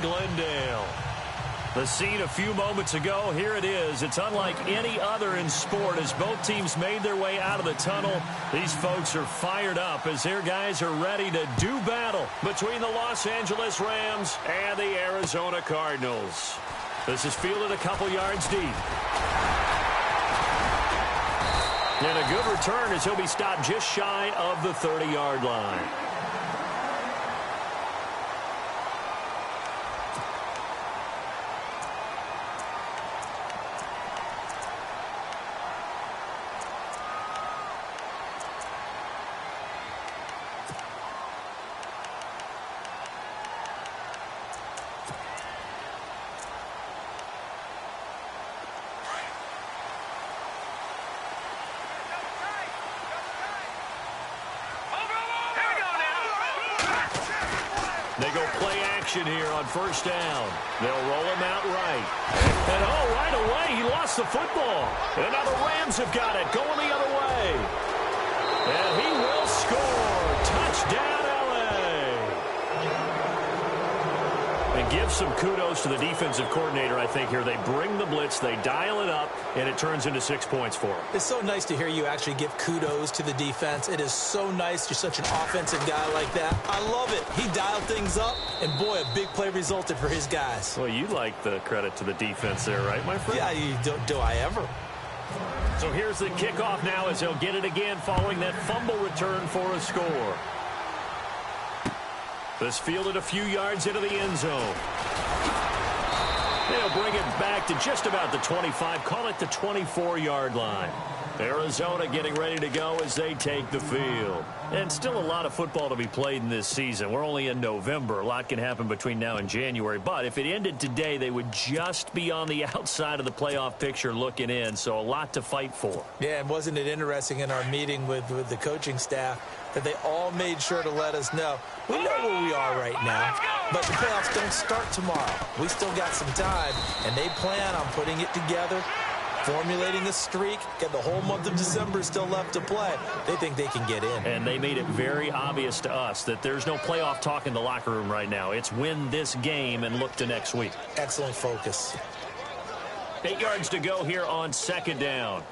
Glendale. The scene a few moments ago, here it is. It's unlike any other in sport as both teams made their way out of the tunnel. These folks are fired up as their guys are ready to do battle between the Los Angeles Rams and the Arizona Cardinals. This is fielded a couple yards deep. And a good return as he'll be stopped just shy of the 30-yard line. They go play action here on first down. They'll roll him out right. And, oh, right away, he lost the football. And now the Rams have got it, going the other way. And he will score. Touchdown, and give some kudos to the defensive coordinator, I think, here. They bring the blitz, they dial it up, and it turns into 6 points for them. It's so nice to hear you actually give kudos to the defense. It is so nice. You're such an offensive guy like that. I love it. He dialed things up, and, boy, a big play resulted for his guys. Well, you like the credit to the defense there, right, my friend? Yeah, do I ever? So here's the kickoff now as he'll get it again following that fumble return for a score. This fielded a few yards into the end zone. They'll bring it back to just about the 25, call it the 24-yard line. Arizona getting ready to go as they take the field. And still a lot of football to be played in this season. We're only in November. A lot can happen between now and January. But if it ended today, they would just be on the outside of the playoff picture looking in. So a lot to fight for. Yeah, and wasn't it interesting in our meeting with the coaching staff that they all made sure to let us know, we know where we are right now, but the playoffs don't start tomorrow. We still got some time, and they plan on putting it together, formulating a streak, get the whole month of December still left to play. They think they can get in. And they made it very obvious to us that there's no playoff talk in the locker room right now. It's win this game and look to next week. Excellent focus. 8 yards to go here on second down.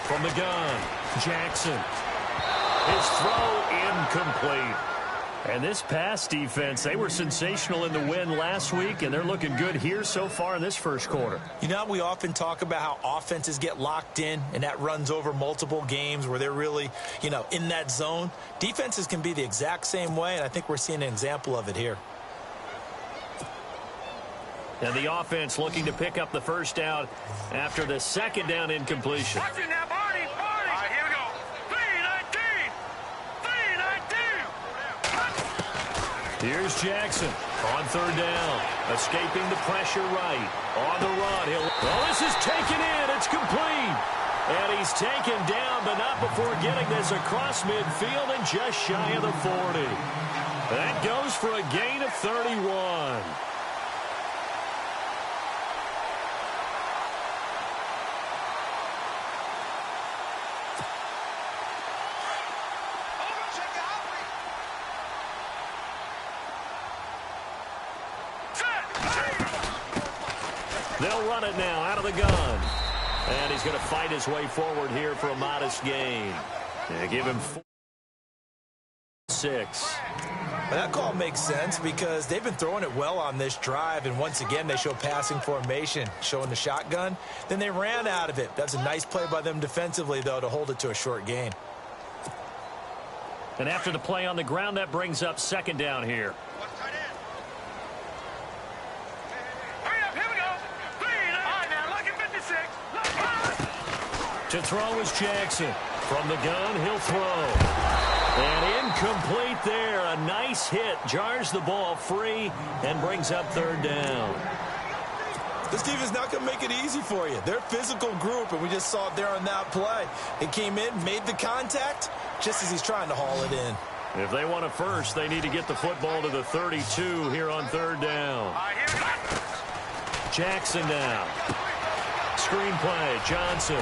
From the gun, Jackson. His throw incomplete. And this pass defense, they were sensational in the win last week, and they're looking good here so far in this first quarter. You know, we often talk about how offenses get locked in, and that runs over multiple games where they're really, in that zone. Defenses can be the exact same way, and I think we're seeing an example of it here. And the offense looking to pick up the first down after the second down incompletion. Here's Jackson on third down, escaping the pressure right. On the run, this is taken in. It's complete. And he's taken down, but not before getting this across midfield and just shy of the 40. That goes for a gain of 31. They'll run it now out of the gun. And he's going to fight his way forward here for a modest gain. They give him 6. That call makes sense because they've been throwing it well on this drive, and once again they show passing formation, showing the shotgun. Then they ran out of it. That's a nice play by them defensively, though, to hold it to a short gain. And after the play on the ground, that brings up second down here. To throw is Jackson. From the gun, he'll throw. And incomplete there. A nice hit. Jars the ball free and brings up third down. This team is not going to make it easy for you. They're a physical group, and we just saw it there on that play. It came in, made the contact, just as he's trying to haul it in. If they want a first, they need to get the football to the 32 here on third down. Jackson now. Screenplay, Johnson.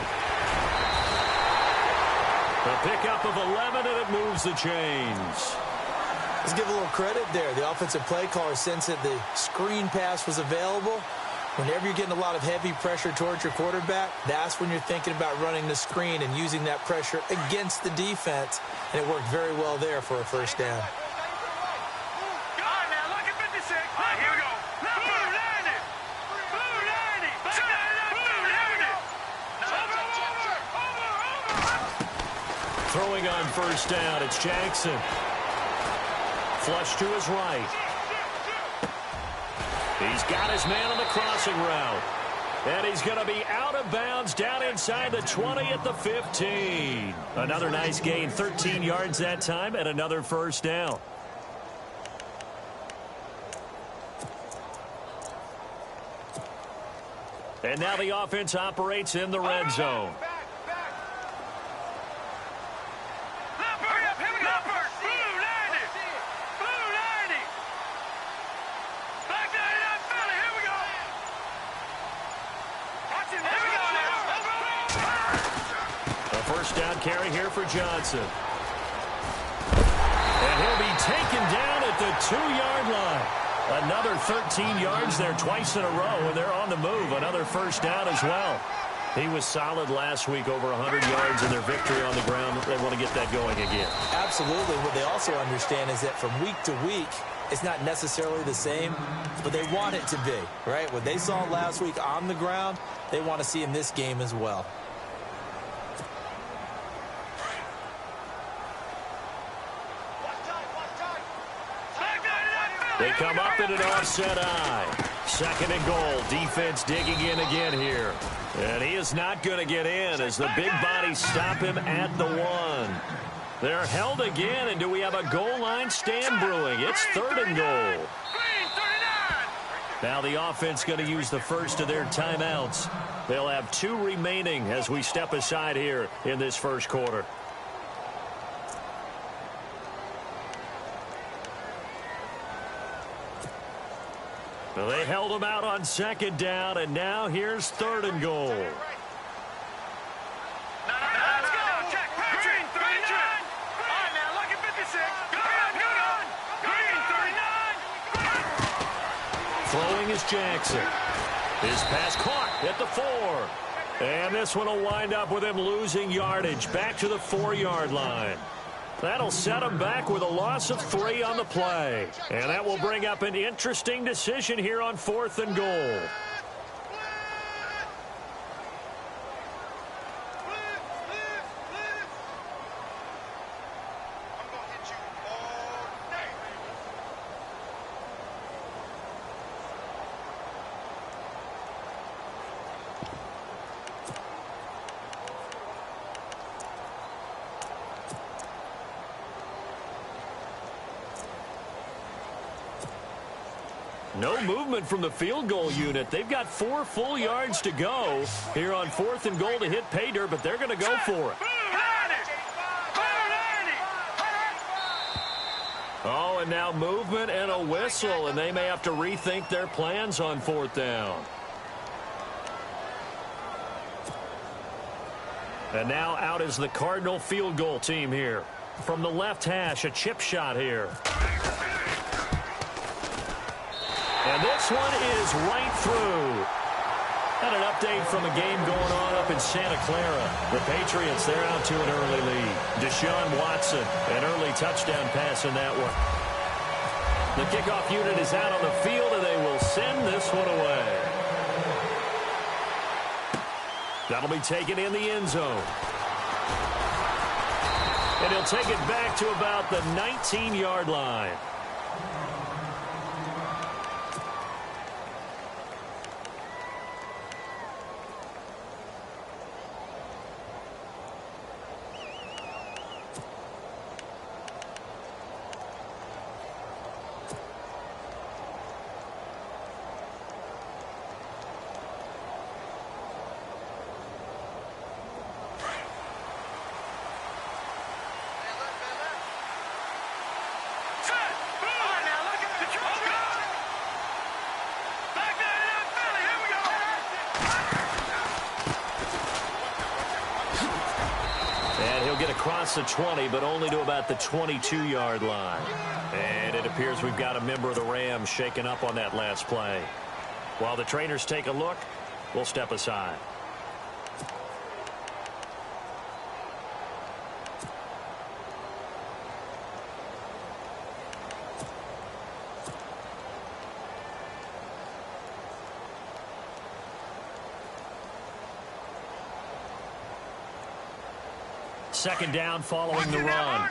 A pickup of 11, and it moves the chains. Let's give a little credit there. The offensive play caller sensed that the screen pass was available. Whenever you're getting a lot of heavy pressure towards your quarterback, that's when you're thinking about running the screen and using that pressure against the defense. And it worked very well there for a first down. Throwing on first down, it's Jackson. Flush to his right. He's got his man on the crossing route. And he's going to be out of bounds down inside the 20 at the 15. Another nice gain, 13 yards that time, and another first down. And now the offense operates in the red zone. First down carry here for Johnson. And he'll be taken down at the 2-yard line. Another 13 yards there twice in a row, and they're on the move. Another first down as well. He was solid last week, over 100 yards in their victory on the ground. They want to get that going again. Absolutely. What they also understand is that from week to week, it's not necessarily the same, but they want it to be, right? What they saw last week on the ground, they want to see in this game as well. They come up in an offset eye. Second and goal. Defense digging in again here. And he is not going to get in as the big bodies stop him at the 1. They're held again, and do we have a goal line stand brewing? It's third and goal. Now the offense going to use the first of their timeouts. They'll have 2 remaining as we step aside here in this first quarter. Well, they held him out on second down, and now here's third and goal. Let's go. Check. Green, 39. All right, now, look at 56. Green, 39. Throwing is Jackson. His pass caught at the 4. And this one will wind up with him losing yardage back to the 4-yard line. That'll set him back with a loss of 3 on the play. And that will bring up an interesting decision here on 4th and goal. No movement from the field goal unit. They've got 4 full yards to go here on 4th and goal to hit pay dirt, but they're going to go for it. Oh, and now movement and a whistle, and they may have to rethink their plans on 4th down. And now out is the Cardinal field goal team here. From the left hash, a chip shot here. And this one is right through. And an update from a game going on up in Santa Clara. The Patriots, they're out to an early lead. Deshaun Watson, an early touchdown pass in that one. The kickoff unit is out on the field, and they will send this one away. That'll be taken in the end zone. And he'll take it back to about the 19-yard line. across the 20, but only to about the 22-yard line. And it appears we've got a member of the Rams shaken up on that last play. While the trainers take a look, we'll step aside. Second down following the run.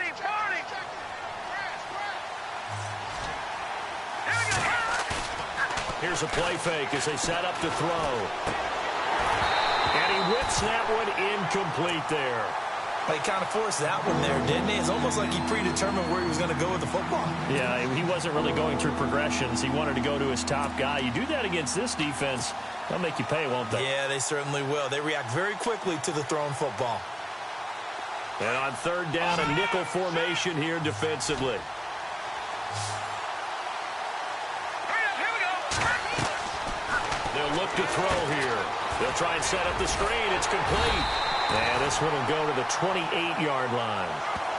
Here's a play fake as they set up to throw. And he whips that one incomplete there. Well, he kind of forced that one there, didn't he? It's almost like he predetermined where he was going to go with the football. Yeah, he wasn't really going through progressions. He wanted to go to his top guy. You do that against this defense, they'll make you pay, won't they? Yeah, they certainly will. They react very quickly to the thrown football. And on third down, a nickel formation here defensively. They'll look to throw here. They'll try and set up the screen. It's complete. And this one will go to the 28-yard line.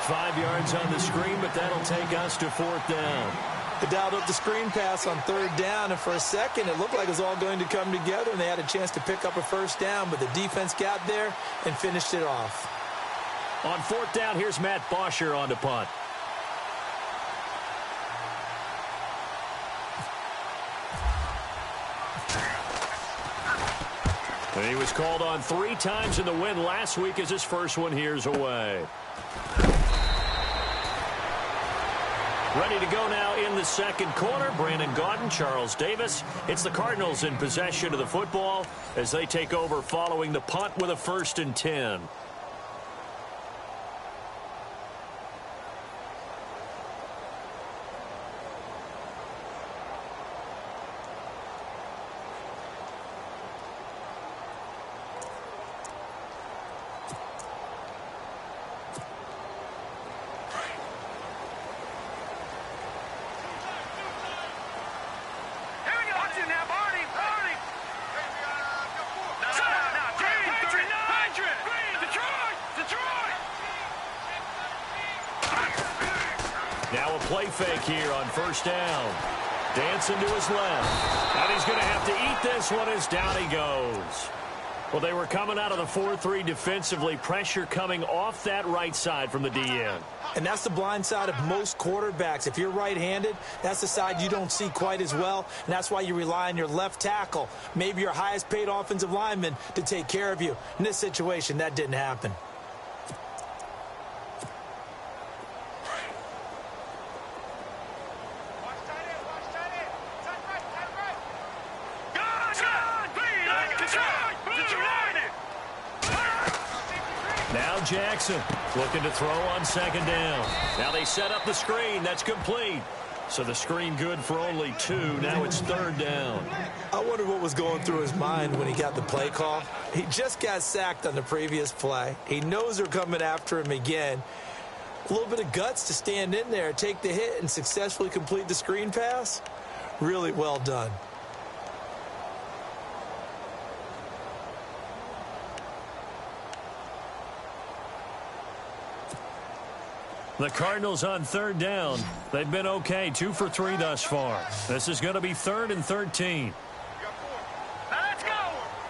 5 yards on the screen, but that'll take us to fourth down. They dialed up the screen pass on third down, and for a second it looked like it was all going to come together, and they had a chance to pick up a first down, but the defense got there and finished it off. On fourth down, here's Matt Bosher on to punt. And he was called on 3 times in the win last week as his first one here's away. Ready to go now in the second quarter. Brandon Gaudin, Charles Davis. It's the Cardinals in possession of the football as they take over following the punt with a 1st and 10. Now a play fake here on first down. Dancing to his left. And he's going to have to eat this one as down he goes. Well, they were coming out of the 4-3 defensively. Pressure coming off that right side from the DN. And that's the blind side of most quarterbacks. If you're right-handed, that's the side you don't see quite as well. And that's why you rely on your left tackle, maybe your highest-paid offensive lineman, to take care of you. In this situation, that didn't happen. Now Jackson looking to throw on second down. Now they set up the screen. That's complete. So the screen good for only 2. Now it's third down. I wonder what was going through his mind when he got the play call. He just got sacked on the previous play. He knows they're coming after him again. A little bit of guts to stand in there, take the hit, and successfully complete the screen pass. Really well done. The Cardinals on third down. They've been okay, 2 for 3 thus far. This is going to be 3rd and 13. Now let's go.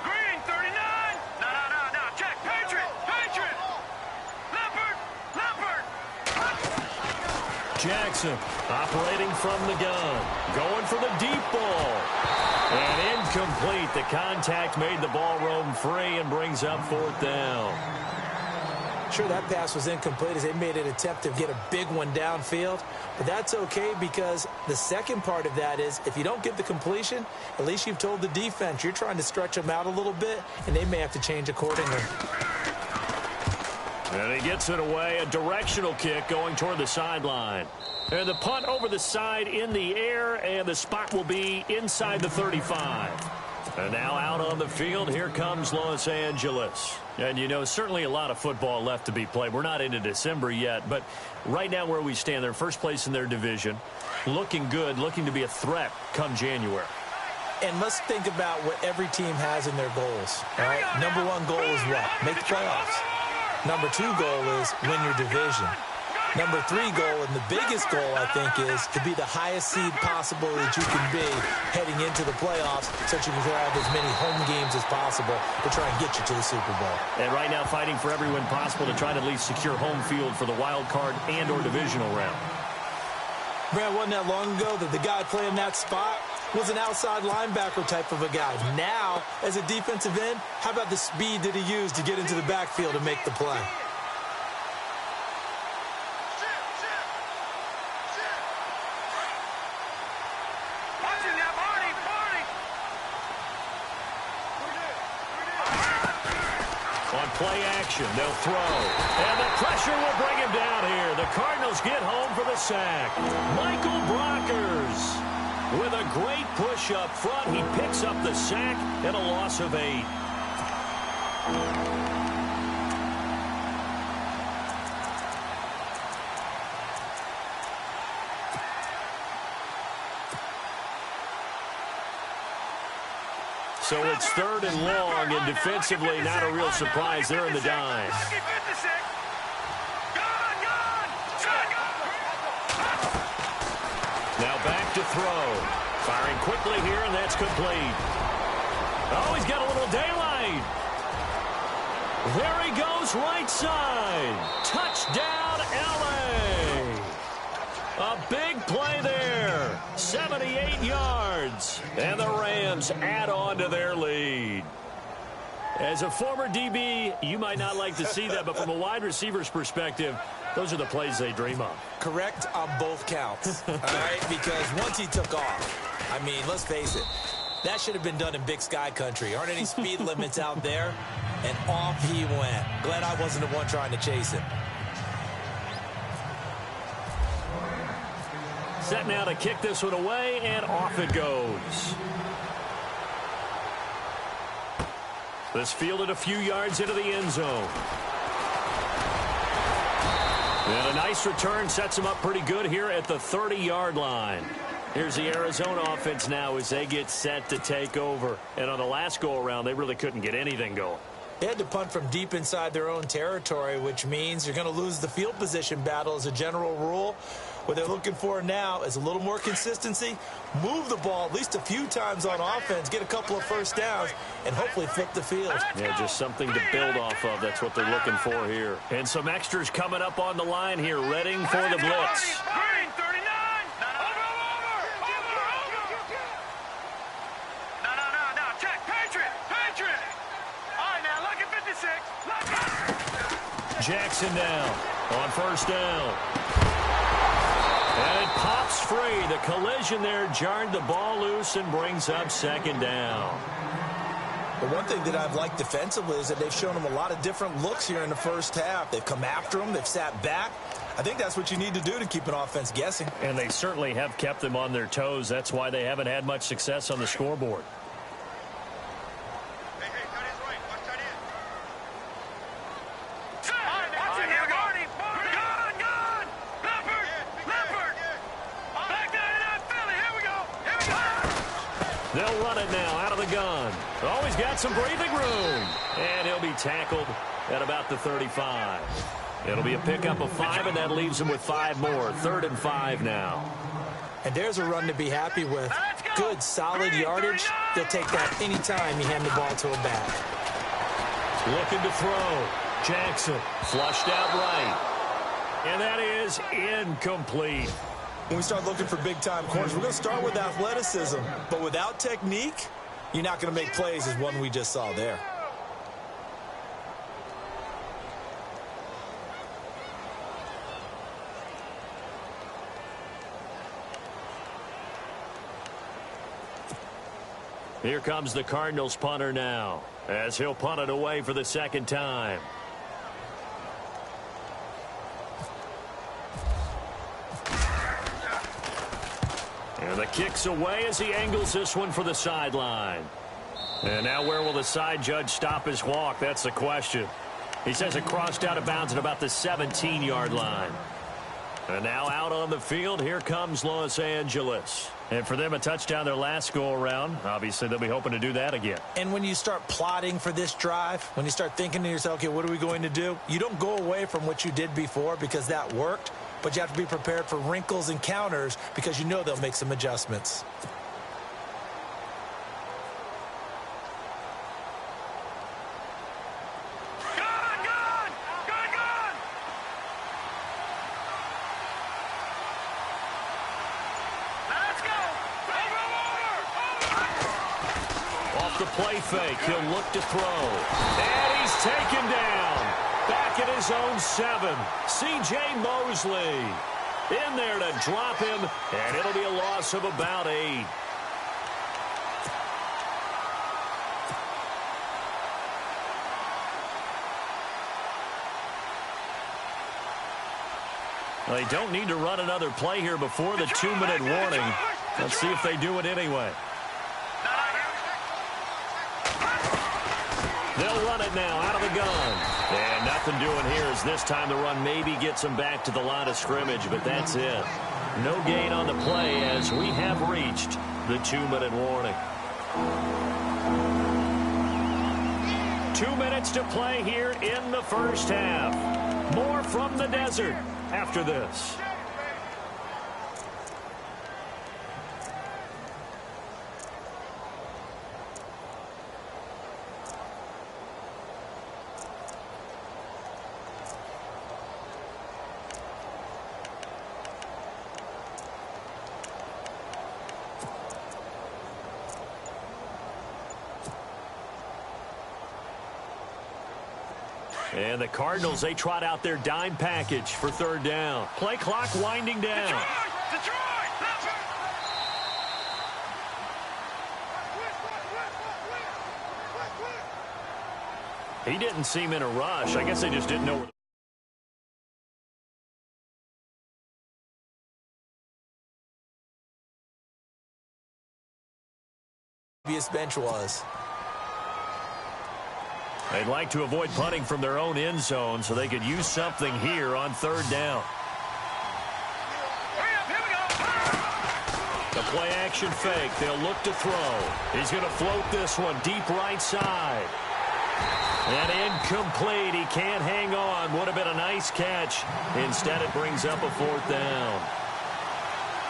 Green, 39. No. Check. Patriot. Leopard. Jackson operating from the gun. Going for the deep ball. And incomplete. The contact made the ball roam free and brings up fourth down. Sure, that pass was incomplete as they made an attempt to get a big one downfield. But that's okay because the second part of that is if you don't get the completion, at least you've told the defense you're trying to stretch them out a little bit, and they may have to change accordingly. And he gets it away. A directional kick going toward the sideline. And the punt over the side in the air, and the spot will be inside the 35. And now out on the field, here comes Los Angeles. And, you know, certainly a lot of football left to be played. We're not into December yet, but right now where we stand, they're first place in their division. Looking good, looking to be a threat come January. And let's think about what every team has in their goals. All right, number one goal is what? Make the playoffs. Number 2 goal is win your division. Number 3 goal, and the biggest goal, I think, is to be the highest seed possible that you can be heading into the playoffs so that you can have as many home games as possible to try and get you to the Super Bowl. And right now fighting for every win possible to try to at least secure home field for the wild card and or divisional round. Brad, wasn't that long ago that the guy playing that spot was an outside linebacker type of a guy. Now, as a defensive end, how about the speed that he used to get into the backfield and make the play? On play action, they'll throw. And the pressure will bring him down here. The Cardinals get home for the sack. Michael Brockers with a great push up front. He picks up the sack and a loss of 8. So it's 3rd and long, and defensively not a real surprise. They're in the dime. Now back to throw. Firing quickly here, and that's complete. Oh, he's got a little daylight. There he goes, right side. Touchdown, L.A. A big play there. 78 yards. And the Rams add on to their lead. As a former DB, you might not like to see that, but from a wide receiver's perspective, those are the plays they dream of. Correct on both counts, all right? Because once he took off, I mean, let's face it, that should have been done in Big Sky country. Aren't any speed limits out there? And off he went. Glad I wasn't the one trying to chase him. Set now to kick this one away, and off it goes. This fielded a few yards into the end zone. And a nice return sets them up pretty good here at the 30-yard line. Here's the Arizona offense now as they get set to take over. And on the last go-around, they really couldn't get anything going. They had to punt from deep inside their own territory, which means you're going to lose the field position battle as a general rule. What they're looking for now is a little more consistency, move the ball at least a few times on offense, get a couple of first downs, and hopefully flip the field. Yeah, just something to build off of. That's what they're looking for here. And some extras coming up on the line here, readying for the blitz. Green, 39. No. Check. Patriot. All right, now, look at 56. Look at. Jackson down on first down. And it pops free. The collision there jarred the ball loose and brings up second down. But one thing that I've liked defensively is that they've shown them a lot of different looks here in the first half. They've come after them. They've sat back. I think that's what you need to do to keep an offense guessing. And they certainly have kept them on their toes. That's why they haven't had much success on the scoreboard. They'll run it now out of the gun. Oh, he's got some breathing room. And he'll be tackled at about the 35. It'll be a pickup of 5, and that leaves him with 5 more. 3rd and 5 now. And there's a run to be happy with. Good, solid yardage. They'll take that anytime you hand the ball to a back. Looking to throw. Jackson flushed out right. And that is incomplete. When we start looking for big-time corners, we're going to start with athleticism. But without technique, you're not going to make plays as one we just saw there. Here comes the Cardinals punter now, as he'll punt it away for the second time. And the kick's away as he angles this one for the sideline. And now where will the side judge stop his walk? That's the question. He says it crossed out of bounds at about the 17-yard line. And now out on the field, here comes Los Angeles. And for them, a touchdown their last go-around. Obviously, they'll be hoping to do that again. And when you start plotting for this drive, when you start thinking to yourself, okay, what are we going to do? You don't go away from what you did before because that worked, but you have to be prepared for wrinkles and counters because you know they'll make some adjustments. Play fake. He'll look to throw. And he's taken down. Back at his own 7. C.J. Mosley in there to drop him, and it'll be a loss of about 8. They don't need to run another play here before the 2-minute warning. Let's see if they do it anyway. They'll run it now out of the gun. And nothing doing here as this time the run maybe gets them back to the line of scrimmage, but that's it. No gain on the play as we have reached the 2-minute warning. 2 minutes to play here in the first half. More from the desert after this. And the Cardinals, they trot out their dime package for 3rd down. Play clock winding down. He didn't seem in a rush. I guess they just didn't know where the bench was. They'd like to avoid punting from their own end zone so they could use something here on 3rd down. The play action fake. They'll look to throw. He's going to float this one deep right side. And incomplete. He can't hang on. Would have been a nice catch. Instead, it brings up a 4th down.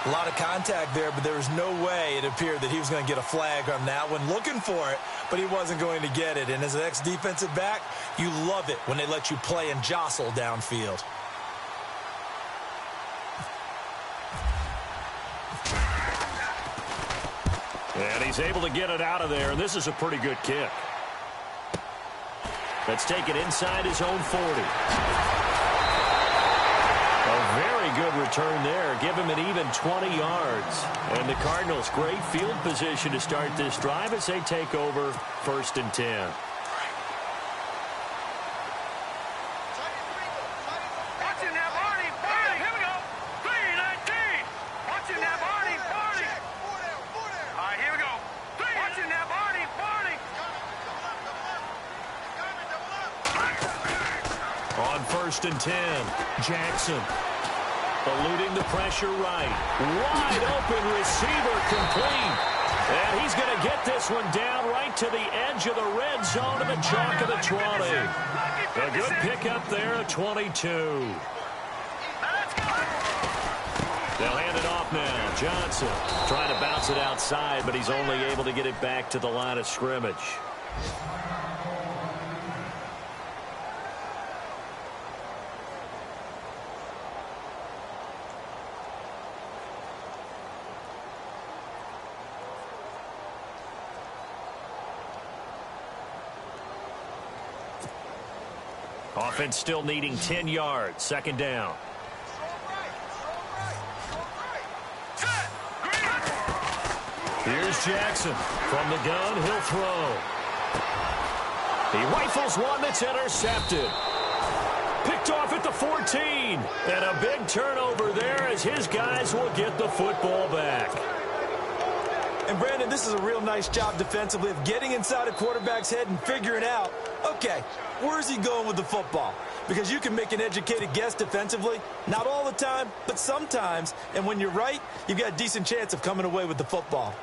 A lot of contact there, but there was no way it appeared that he was going to get a flag on that one. Looking for it, but he wasn't going to get it. And as an ex-defensive back, you love it when they let you play and jostle downfield. And he's able to get it out of there, and this is a pretty good kick. Let's take it inside his own 40. A very good return there. Give him an even 20 yards. And the Cardinals, great field position to start this drive as they take over 1st and 10. On 1st and 10, Jackson eluding the pressure right. Wide open receiver complete. And he's going to get this one down right to the edge of the red zone of the chalk of the 20. A good pickup there at 22. They'll hand it off now. Johnson trying to bounce it outside, but he's only able to get it back to the line of scrimmage. Offense still needing 10 yards. 2nd down. Here's Jackson. From the gun, he'll throw. He rifles one that's intercepted. Picked off at the 14. And a big turnover there as his guys will get the football back. And, Brandon, this is a real nice job defensively of getting inside a quarterback's head and figuring out, okay, where's he going with the football? Because you can make an educated guess defensively, not all the time, but sometimes. And when you're right, you've got a decent chance of coming away with the football.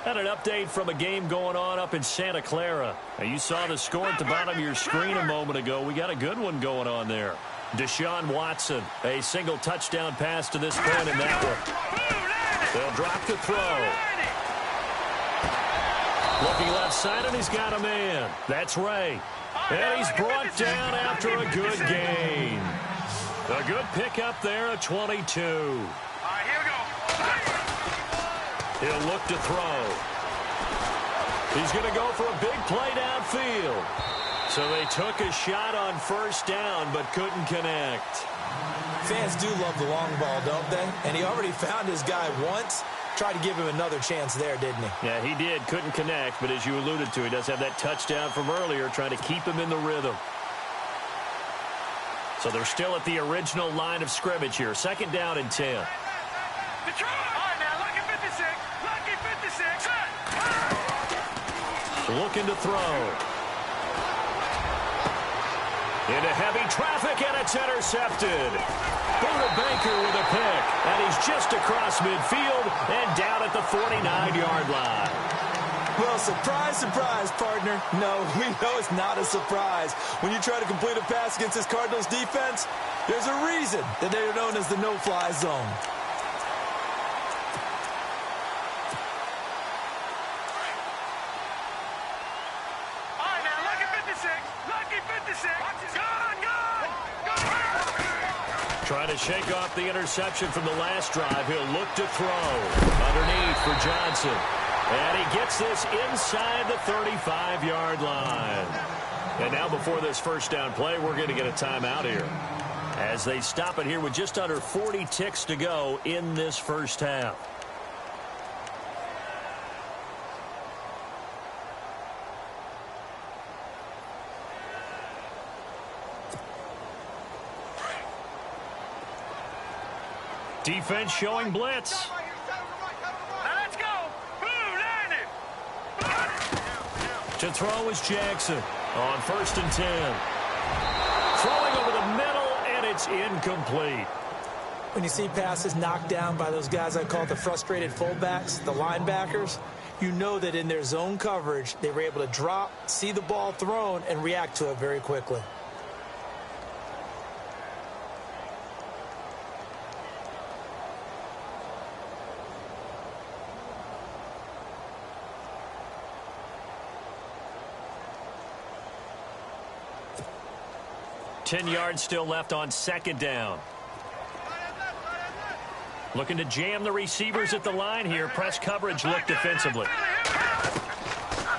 And an update from a game going on up in Santa Clara. Now, you saw the score at the bottom of your screen a moment ago. We got a good one going on there. Deshaun Watson, a single touchdown pass to this point in that one. They'll drop the throw. Looking left side, and he's got a man. That's Ray. And he's brought down after a good gain. A good pickup there at 22. All right, here we go. He'll look to throw. He's going to go for a big play downfield. So they took a shot on first down, but couldn't connect. Fans do love the long ball, don't they? And he already found his guy once. Tried to give him another chance there, didn't he? Yeah, he did. Couldn't connect, but as you alluded to, he does have that touchdown from earlier, trying to keep him in the rhythm. So they're still at the original line of scrimmage here. Second down and 10. All right, now, lucky 56. Lucky 56. Looking to throw. Into heavy traffic, and it's intercepted. Buda Baker with a pick, and he's just across midfield and down at the 49-yard line. Well, surprise, surprise, partner. No, we know it's not a surprise. When you try to complete a pass against this Cardinals defense, there's a reason that they are known as the no-fly zone. All right, now, lucky 56. Lucky 56. Gone, gone. Trying to shake off the interception from the last drive. He'll look to throw. Underneath for Johnson. And he gets this inside the 35-yard line. And now before this first down play, we're going to get a timeout here, as they stop it here with just under 40 ticks to go in this first half. Defense showing blitz. Now, let's go. Blue, 90. To throw is Jackson on 1st and 10. Throwing over the middle, and it's incomplete. When you see passes knocked down by those guys I call the frustrated fullbacks, the linebackers, you know that in their zone coverage, they were able to drop, see the ball thrown, and react to it very quickly. Ten yards still left on second down. Looking to jam the receivers at the line here. Press coverage look defensively.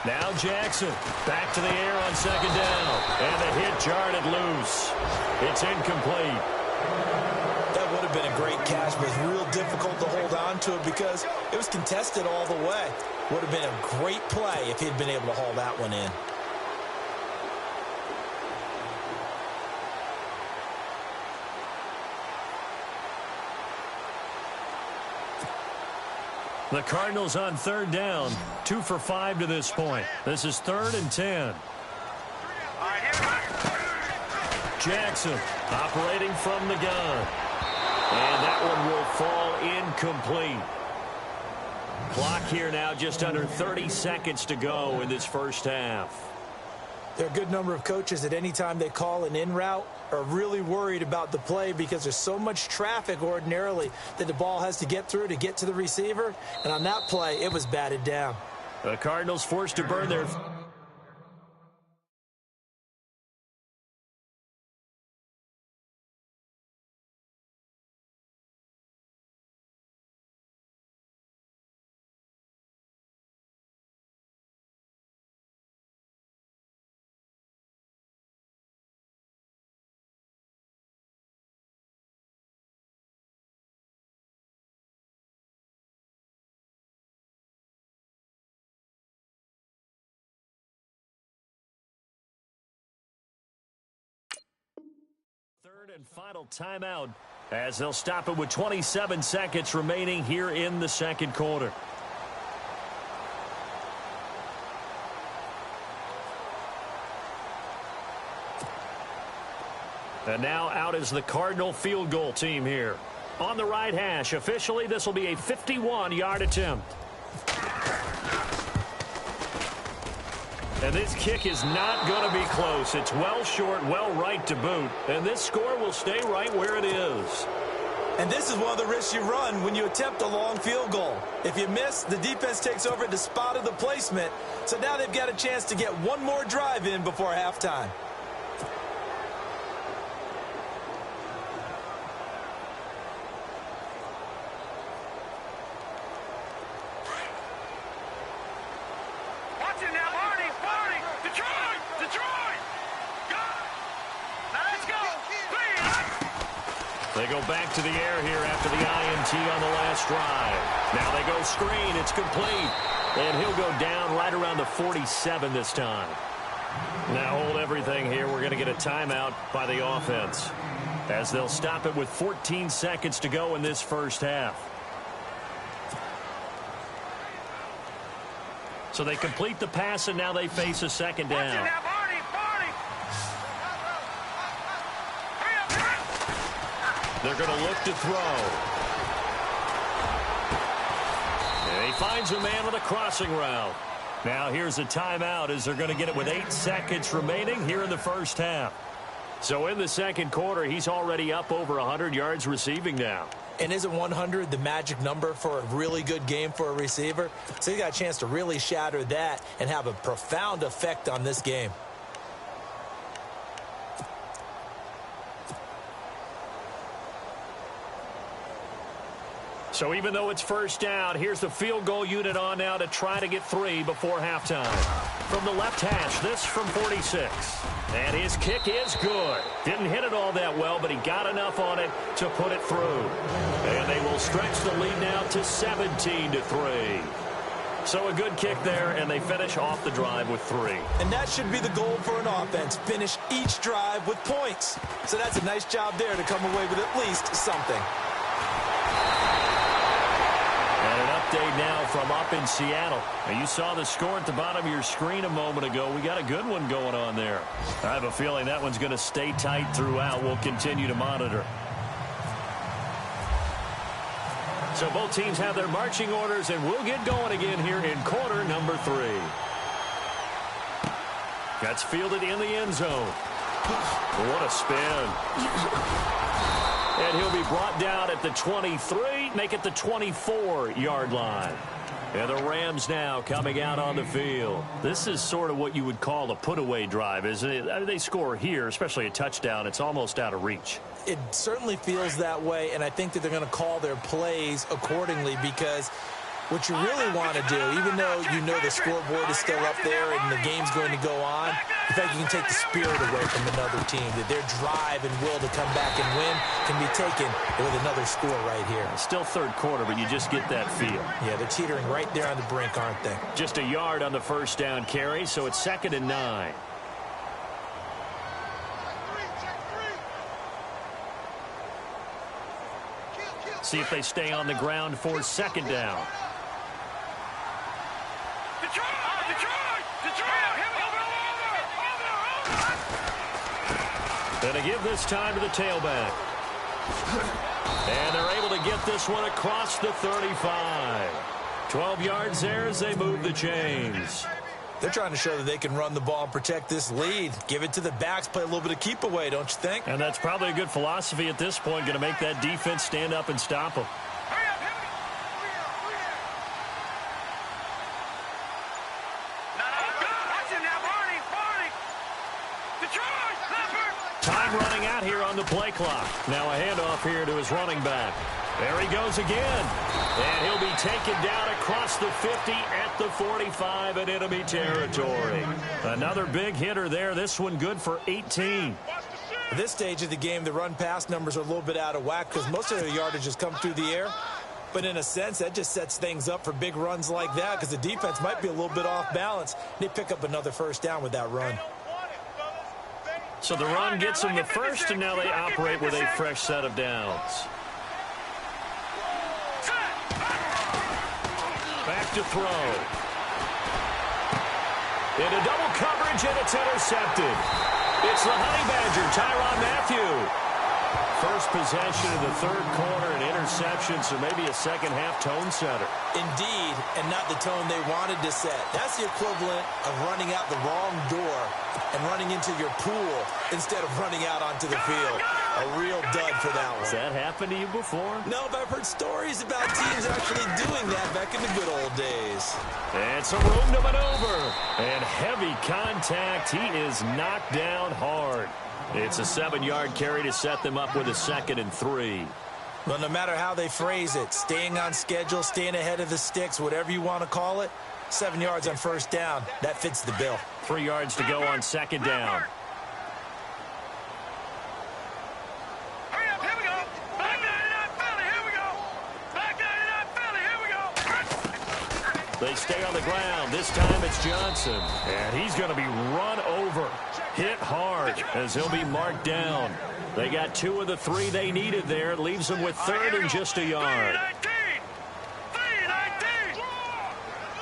Now Jackson back to the air on second down. And the hit jarred it loose. It's incomplete. That would have been a great catch, but it's real difficult to hold on to it because it was contested all the way. Would have been a great play if he'd been able to haul that one in. The Cardinals on third down, 2 for 5 to this point. This is 3rd and 10. Jackson operating from the gun. And that one will fall incomplete. Clock here now just under 30 seconds to go in this first half. There are a good number of coaches that any time they call an in route are really worried about the play because there's so much traffic ordinarily that the ball has to get through to get to the receiver. And on that play, it was batted down. The Cardinals forced to burn their... Third and final timeout as they'll stop it with 27 seconds remaining here in the second quarter. And now out is the Cardinal field goal team here. On the right hash, officially this will be a 51-yard attempt. And this kick is not going to be close. It's well short, well right to boot. And this score will stay right where it is. And this is one of the risks you run when you attempt a long field goal. If you miss, the defense takes over at the spot of the placement. So now they've got a chance to get one more drive in before halftime. Watch it now, Barney! Detroit! Detroit! Go! Now let's go! They go back to the air here after the INT on the last drive. Now they go screen. It's complete. And he'll go down right around the 47 this time. Now hold everything here. We're going to get a timeout by the offense, as they'll stop it with 14 seconds to go in this first half. So they complete the pass, and now they face a second down. Watch it now, Barney! They're going to look to throw. And he finds a man with a crossing route. Now here's a timeout, as they're going to get it with 8 seconds remaining here in the first half. So in the second quarter, he's already up over 100 yards receiving now. And isn't 100 the magic number for a really good game for a receiver? So you got a chance to really shatter that and have a profound effect on this game. So even though it's first down, here's the field goal unit on now to try to get 3 before halftime. From the left hash, this from 46. And his kick is good. Didn't hit it all that well, but he got enough on it to put it through. And they will stretch the lead now to 17-3. So a good kick there, and they finish off the drive with 3. And that should be the goal for an offense. Finish each drive with points. So that's a nice job there to come away with at least something. And an update now from up in Seattle. Now, you saw the score at the bottom of your screen a moment ago. We got a good one going on there. I have a feeling that one's going to stay tight throughout. We'll continue to monitor. So both teams have their marching orders, and we'll get going again here in quarter number 3. That's fielded in the end zone. What a spin. And he'll be brought down at the 23, make it the 24-yard line. And the Rams now coming out on the field. This is sort of what you would call a put-away drive, isn't it? I mean, they score here, especially a touchdown. It's almost out of reach. It certainly feels that way, and I think that they're going to call their plays accordingly, because what you really want to do, even though you know the scoreboard is still up there and the game's going to go on, the fact you can take the spirit away from another team, that their drive and will to come back and win can be taken with another score right here. Still third quarter, but you just get that feel. Yeah, they're teetering right there on the brink, aren't they? Just a yard on the first down carry, so it's 2nd and 9. See if they stay on the ground for 2nd down. And a give this time to the tailback. And they're able to get this one across the 35. 12 yards there as they move the chains. They're trying to show that they can run the ball and protect this lead. Give it to the backs, play a little bit of keep away, don't you think? And that's probably a good philosophy at this point, going to make that defense stand up and stop them. Time running out here on the play clock. Now a handoff here to his running back. There he goes again. And he'll be taken down across the 50 at the 45 in enemy territory. Another big hitter there. This one good for 18. At this stage of the game, the run-pass numbers are a little bit out of whack because most of their yardage has come through the air. But in a sense, that just sets things up for big runs like that because the defense might be a little bit off balance. They pick up another first down with that run. So the run gets them the first, and now they operate with a fresh set of downs. Back to throw. Into double coverage, and it's intercepted. It's the Honey Badger, Tyrann Mathieu. First possession of the third quarter, an interception, so maybe a second-half tone setter. Indeed, and not the tone they wanted to set. That's the equivalent of running out the wrong door and running into your pool instead of running out onto the field. A real dud for that one. Has that happened to you before? No, but I've heard stories about teams actually doing that back in the good old days. And some room to maneuver. And heavy contact. He is knocked down hard. It's a 7-yard carry to set them up with a 2nd and 3. Well, no matter how they phrase it, staying on schedule, staying ahead of the sticks, whatever you want to call it, 7 yards on first down, that fits the bill. 3 yards to go on 2nd down. Hurry up, here we go. Back 99 Philly, here we go. Back 99 Philly, here we go. They stay on the ground. This time it's Johnson. And he's going to be run over. Hit hard as he'll be marked down. They got 2 of the 3 they needed there. It leaves them with 3rd and just a yard. 3-19.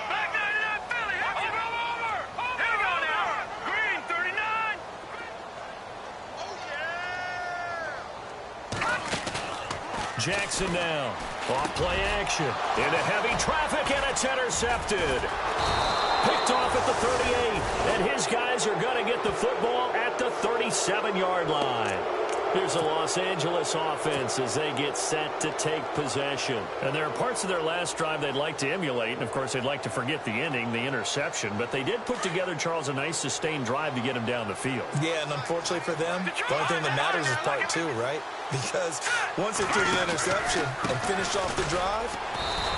Back 99 Philly, here we go. Here we go now. Green 39. Oh, yeah. Jackson now. Off play action. Into heavy traffic, and it's intercepted. Picked off at the 38, and his guys are going to get the football at the 37-yard line. Here's the Los Angeles offense as they get set to take possession. And there are parts of their last drive they'd like to emulate, and of course they'd like to forget the ending, the interception, but they did put together, Charles, a nice sustained drive to get him down the field. Yeah, and unfortunately for them, the only thing that matters is part 2, right? Because once they threw the interception and finished off the drive,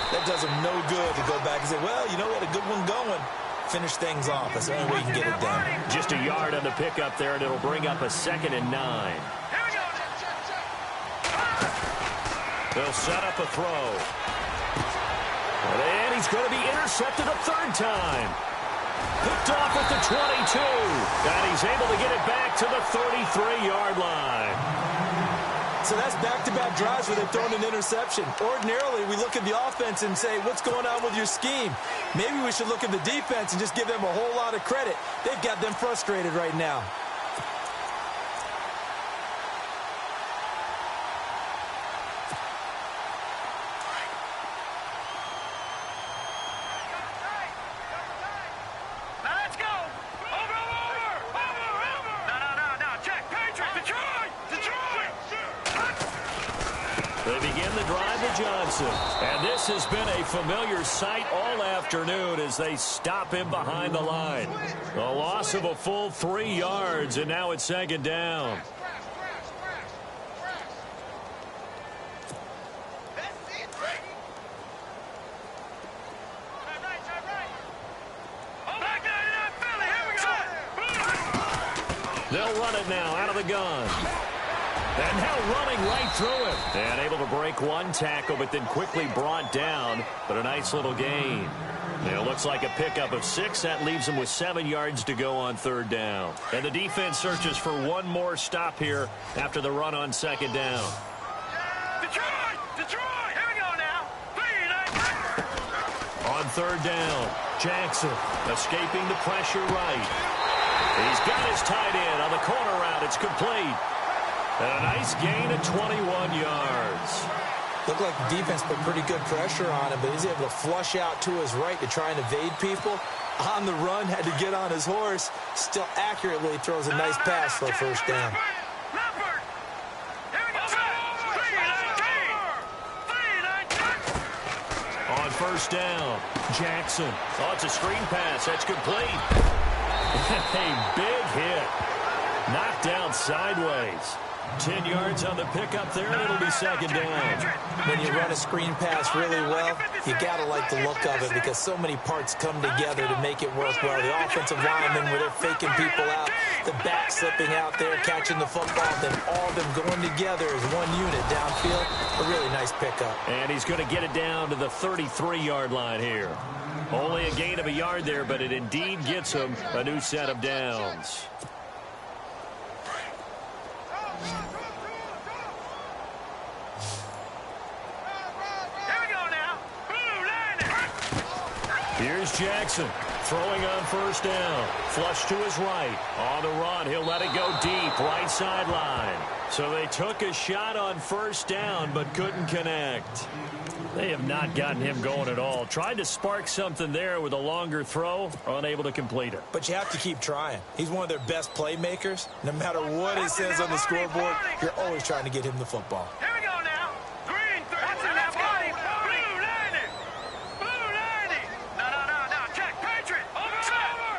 that does them no good to go back and say, well, you know, we had a good one going. Finish things off. That's the only way you can get it done. Just a yard on the pickup there, and it'll bring up a 2nd and 9. They'll set up a throw. And he's going to be intercepted a 3rd time. Picked off at the 22. And he's able to get it back to the 33-yard line. So that's back-to-back drives where they've thrown an interception. Ordinarily, we look at the offense and say, what's going on with your scheme? Maybe we should look at the defense and just give them a whole lot of credit. They've got them frustrated right now. Now let's go. Over. No. Check. Patriot. Detroit. They begin the drive to Johnson. And this has been a familiar sight all afternoon as they stop him behind the line. A loss of a full 3 yards, and now it's 2nd down. They'll run it now out of the gun. And now running right through him. And able to break one tackle, but then quickly brought down. But a nice little gain. It looks like a pickup of 6. That leaves them with 7 yards to go on 3rd down. And the defense searches for one more stop here after the run on 2nd down. Detroit! Here we go now. 3-19. On 3rd down, Jackson escaping the pressure right. He's got his tight end on the corner route. It's complete. And a nice gain of 21 yards. Looked like the defense put pretty good pressure on him, but he's able to flush out to his right to try and evade people. On the run, had to get on his horse. Still accurately throws a nice pass for a 1st down. Leopard! Here we go. 3-19. On 1st down, Jackson. Oh, it's a screen pass. That's complete. A big hit. Knocked down sideways. 10 yards on the pickup there, and it'll be 2nd down. When you run a screen pass really well, you got to like the look of it because so many parts come together to make it work well. The offensive linemen, where they're faking people out, the back slipping out there, catching the football, then all of them going together as one unit downfield. A really nice pickup. And he's going to get it down to the 33-yard line here. Only a gain of a yard there, but it indeed gets him a new set of downs. Here we go now. Here's Jackson. Throwing on first down. Flush to his right. On the run, he'll let it go deep. Right sideline. So they took a shot on first down, but couldn't connect. They have not gotten him going at all. Tried to spark something there with a longer throw. Unable to complete it. But you have to keep trying. He's one of their best playmakers. No matter what it says on the scoreboard, you're always trying to get him the football. Here we go now. Green 30. What's in that body? Blue 90. Blue 90. No. Check. Patriot. Over.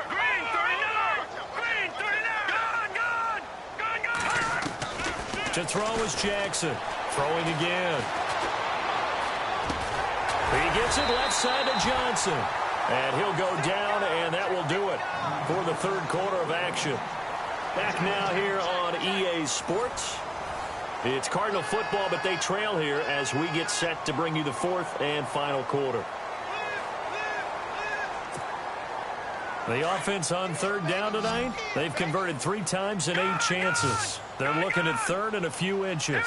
Green 39. Green 39. Gun. To throw is Jackson. Throwing again. He gets it left side to Johnson. And he'll go down, and that will do it for the third quarter of action. Back now here on EA Sports. It's Cardinal football, but they trail here as we get set to bring you the fourth and final quarter. The offense on third down tonight, they've converted 3 times in 8 chances. They're looking at third and a few inches.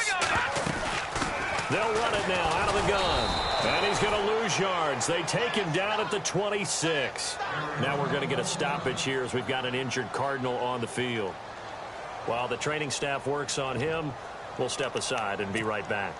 They'll run it now out of the gun. And he's going to lose yards. They take him down at the 26. Now we're going to get a stoppage here as we've got an injured Cardinal on the field. While the training staff works on him, we'll step aside and be right back.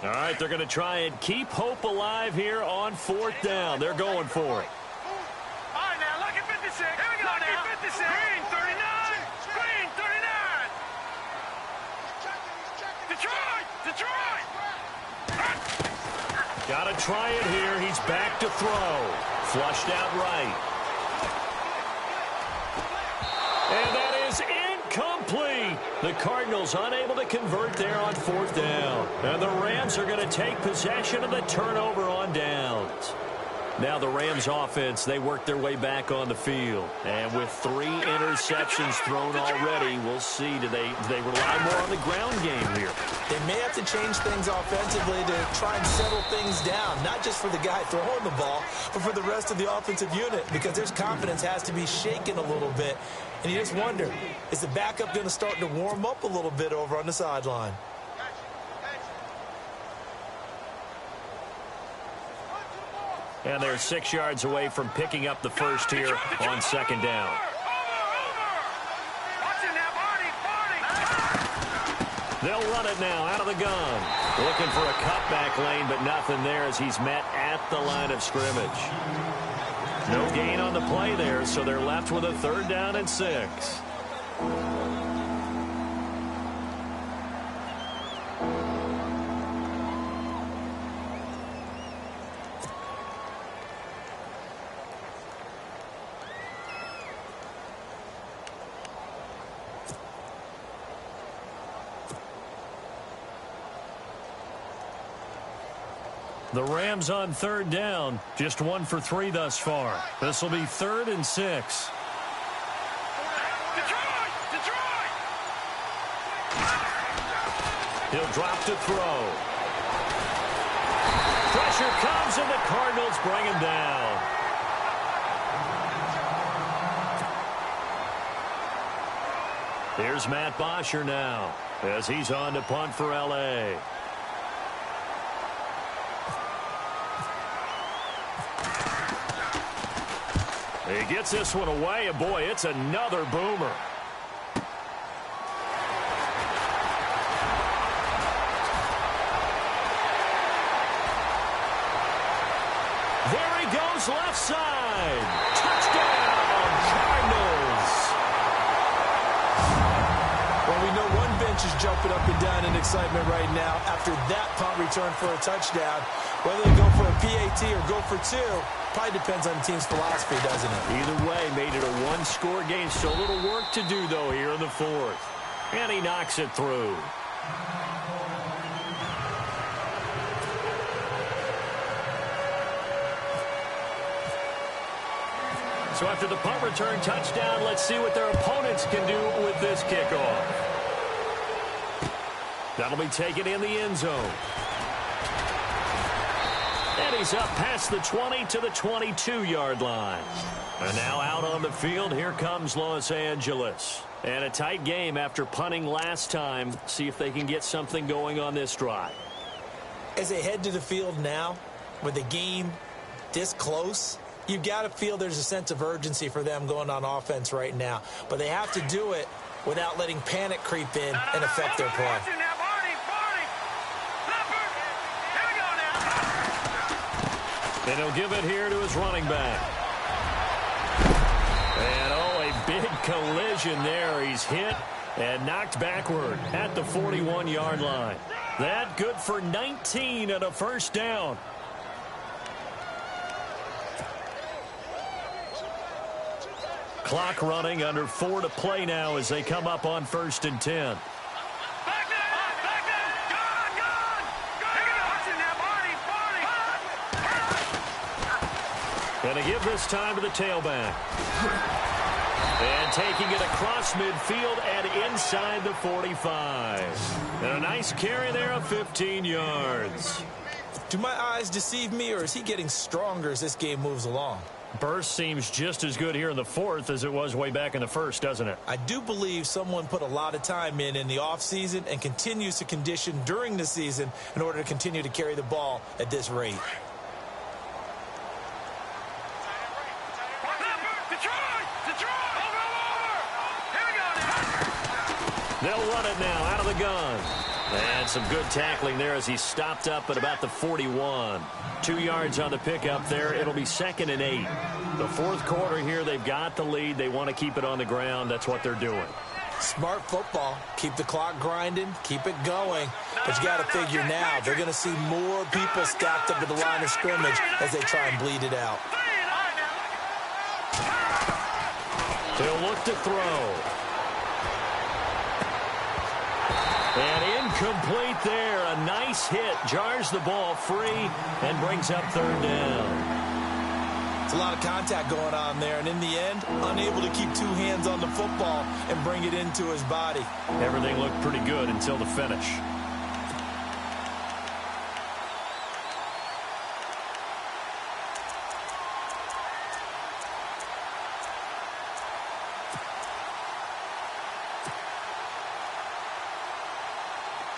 All right, they're going to try and keep hope alive here on fourth down. They're going for it. All right, now, lucky 56. Here we go now. 56. Green 39. Green 39. Detroit. Got to try it here. He's back to throw. Flushed out right. And that is incomplete. The Cardinals unable to convert there on fourth down. And the Rams are going to take possession of the turnover on downs. Now the Rams offense, they work their way back on the field. And with 3 interceptions thrown already, we'll see, do they rely more on the ground game here? They may have to change things offensively to try and settle things down, not just for the guy throwing the ball, but for the rest of the offensive unit, because their confidence has to be shaken a little bit. And you just wonder, is the backup going to start to warm up a little bit over on the sideline? And they're 6 yards away from picking up the first here on second down. They'll run it now out of the gun. Looking for a cutback lane, but nothing there as he's met at the line of scrimmage. No gain on the play there, so they're left with a third down and 6. The Rams on third down, just 1 for 3 thus far. This will be 3rd and 6. Detroit! He'll drop to throw. Pressure comes and the Cardinals bring him down. Here's Matt Bosher now as he's on to punt for L.A. He gets this one away, and boy, it's another boomer. There he goes left side. Touchdown, Cardinals. Well, we know one bench is jumping up and down in excitement right now after that punt return for a touchdown. Whether they go for a PAT or go for 2, probably depends on the team's philosophy, doesn't it? Either way, made it a one-score game. Still a little work to do, though, here in the fourth. And he knocks it through. So after the punt return touchdown, let's see what their opponents can do with this kickoff. That'll be taken in the end zone. And he's up past the 20 to the 22-yard line. And now out on the field, here comes Los Angeles. And a tight game after punting last time. See if they can get something going on this drive. As they head to the field now, with the game this close, you've got to feel there's a sense of urgency for them going on offense right now. But they have to do it without letting panic creep in and affect their play. And he'll give it here to his running back. And, oh, a big collision there. He's hit and knocked backward at the 41-yard line. That good for 19 and a first down. Clock running, under 4 to play now as they come up on 1st and 10. Going to give this time to the tailback. And taking it across midfield and inside the 45. And a nice carry there of 15 yards. Do my eyes deceive me, or is he getting stronger as this game moves along? Burst seems just as good here in the 4th as it was way back in the 1st, doesn't it? I do believe someone put a lot of time in the offseason and continues to condition during the season in order to continue to carry the ball at this rate. They'll run it now out of the gun. And some good tackling there as he stopped up at about the 41. 2 yards on the pickup there. It'll be 2nd and 8. The 4th quarter here, they've got the lead. They want to keep it on the ground. That's what they're doing. Smart football. Keep the clock grinding. Keep it going. But you got to figure now, they're going to see more people stacked up at the line of scrimmage as they try and bleed it out. They'll look to throw. And incomplete there. A nice hit. Jars the ball free and brings up 3rd down. It's a lot of contact going on there. And in the end, unable to keep 2 hands on the football and bring it into his body. Everything looked pretty good until the finish.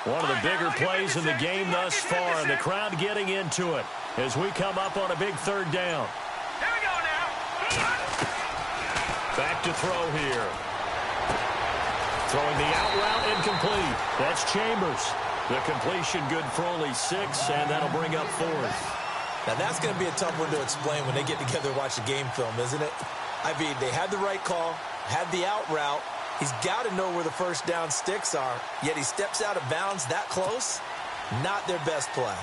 One of the bigger plays in the game thus far, and the crowd getting into it as we come up on a big 3rd down. Here we go now. Back to throw here. Throwing the out route incomplete. That's Chambers. The completion good for only 6, and that'll bring up 4th. Now that's going to be a tough one to explain when they get together and watch the game film, isn't it? I mean, they had the right call, had the out route. He's got to know where the first down sticks are, yet he steps out of bounds that close. Not their best play.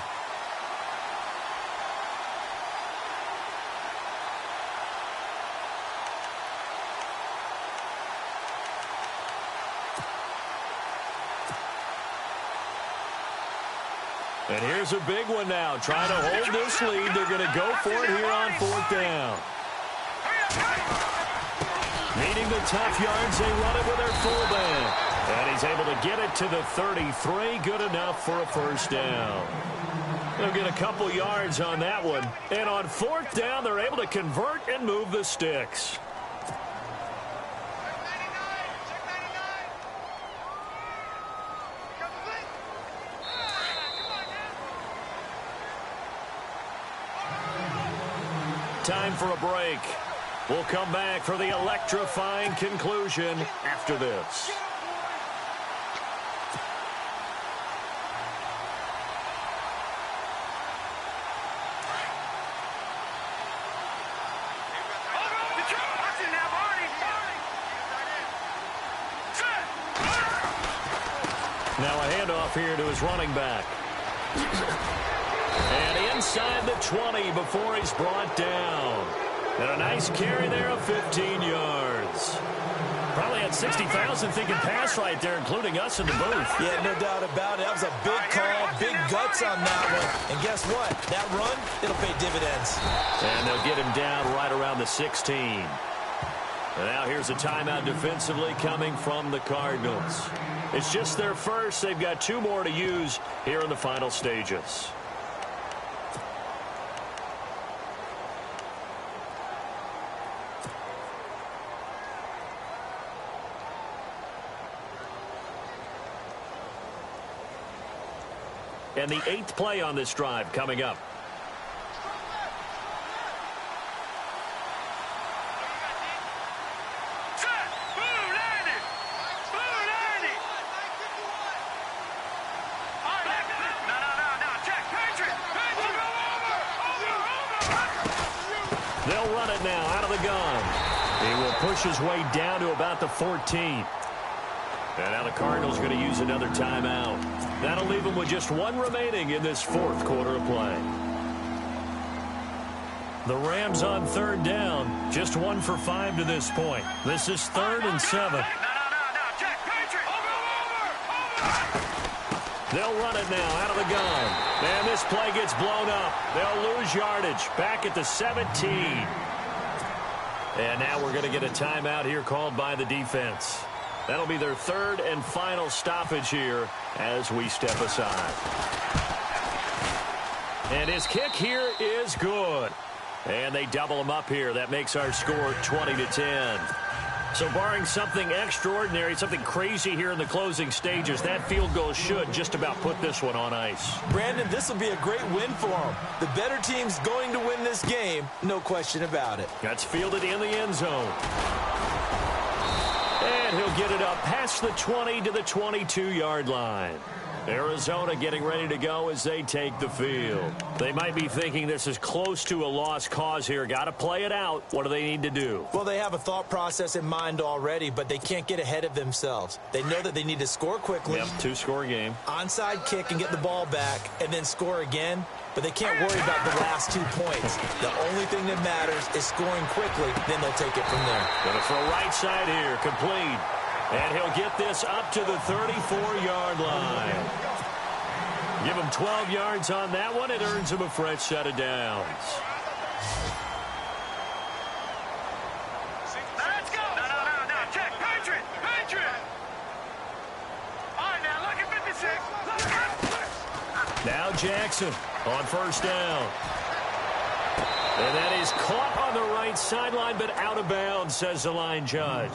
And here's a big one now. Trying to hold this lead. They're going to go for it here on 4th down. Needing the tough yards, they run it with their fullback. And he's able to get it to the 33. Good enough for a first down. They'll get a couple yards on that one. And on 4th down, they're able to convert and move the sticks. Time for a break. We'll come back for the electrifying conclusion after this. Now a handoff here to his running back. And inside the 20 before he's brought down. And a nice carry there of 15 yards. Probably had 60,000 thinking pass right there, including us in the booth. Yeah, no doubt about it. That was a big call, big guts on that one. And guess what? That run, it'll pay dividends. And they'll get him down right around the 16. And now here's a timeout defensively coming from the Cardinals. It's just their first. They've got 2 more to use here in the final stages. and the 8th play on this drive coming up. They'll run it now out of the gun. He will push his way down to about the 14. And now the Cardinals going to use another timeout. That'll leave them with just one remaining in this 4th quarter of play. The Rams on 3rd down. Just 1 for 5 to this point. This is 3rd and 7. They'll run it now out of the gun. And this play gets blown up. They'll lose yardage back at the 17. And now we're going to get a timeout here called by the defense. That'll be their 3rd and final stoppage here as we step aside. And his kick here is good. And they double him up here. That makes our score 20-10. So barring something extraordinary, something crazy here in the closing stages, that field goal should just about put this one on ice. Brandon, this will be a great win for them. The better team's going to win this game, no question about it. That's fielded in the end zone. And he'll get it up past the 20 to the 22-yard line. Arizona getting ready to go as they take the field. They might be thinking this is close to a lost cause here. Got to play it out. What do they need to do? Well, they have a thought process in mind already, but they can't get ahead of themselves. They know that they need to score quickly. Yep, 2-score game. Onside kick and get the ball back and then score again. But they can't worry about the last 2 points. The only thing that matters is scoring quickly. Then they'll take it from there. Going to throw right side here. Complete. And he'll get this up to the 34-yard line. Give him 12 yards on that one. It earns him a fresh set of downs. Let's go. No. Check. Patriot. All right, now look at 56. Now Jackson on 1st down. And that is caught on the right sideline, but out of bounds, says the line judge.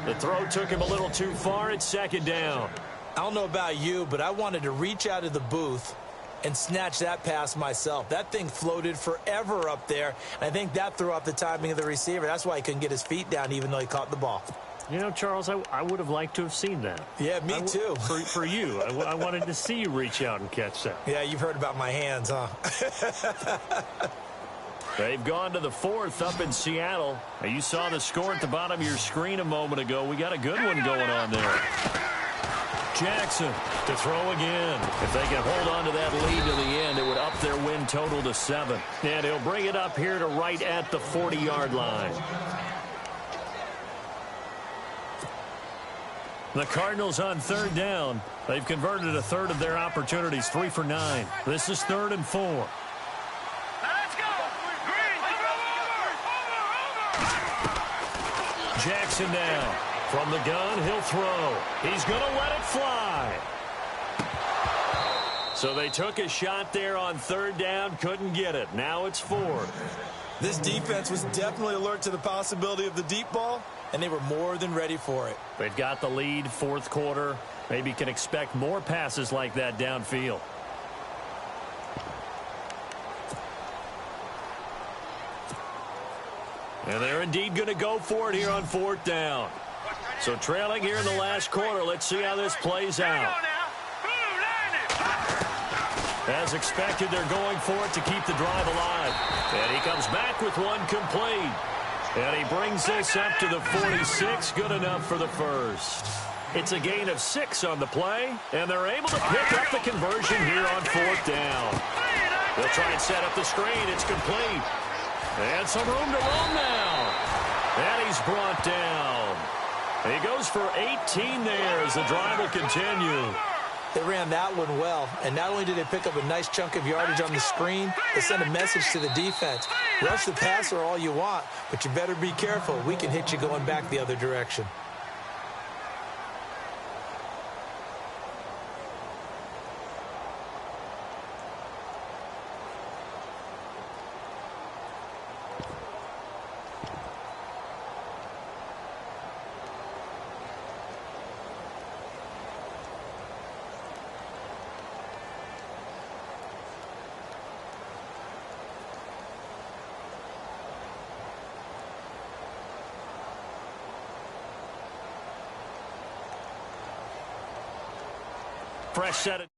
The throw took him a little too far. It's 2nd down. I don't know about you, but I wanted to reach out of the booth and snatch that pass myself. That thing floated forever up there, and I think that threw off the timing of the receiver. That's why he couldn't get his feet down even though he caught the ball. You know, Charles, I would have liked to have seen that. Yeah, me too. For you. I wanted to see you reach out and catch that. Yeah, you've heard about my hands, huh? They've gone to the 4th up in Seattle. Now, you saw the score at the bottom of your screen a moment ago. We got a good one going on there. Jackson to throw again. If they can hold on to that lead to the end, it would up their win total to 7. And he'll bring it up here to right at the 40-yard line. The Cardinals on 3rd down. They've converted a third of their opportunities, 3 for 9. This is 3rd and 4. Let's go. Green. Over. Jackson now. From the gun, he'll throw. He's going to let it fly. So they took a shot there on 3rd down, couldn't get it. Now it's 4th. This defense was definitely alert to the possibility of the deep ball, and they were more than ready for it. They've got the lead, 4th quarter. Maybe can expect more passes like that downfield. And they're indeed going to go for it here on 4th down. So trailing here in the last quarter. Let's see how this plays out. As expected, they're going for it to keep the drive alive. And he comes back with one complete. And he brings this up to the 46. Good enough for the first. It's a gain of 6 on the play. And they're able to pick up the conversion here on 4th down. They'll try and set up the screen. It's complete. And some room to roam now. And he's brought down. And he goes for 18 there as the drive will continue. They ran that one well, and not only did they pick up a nice chunk of yardage on the screen, they sent a message to the defense. Rush the passer all you want, but you better be careful. We can hit you going back the other direction. fresh set of...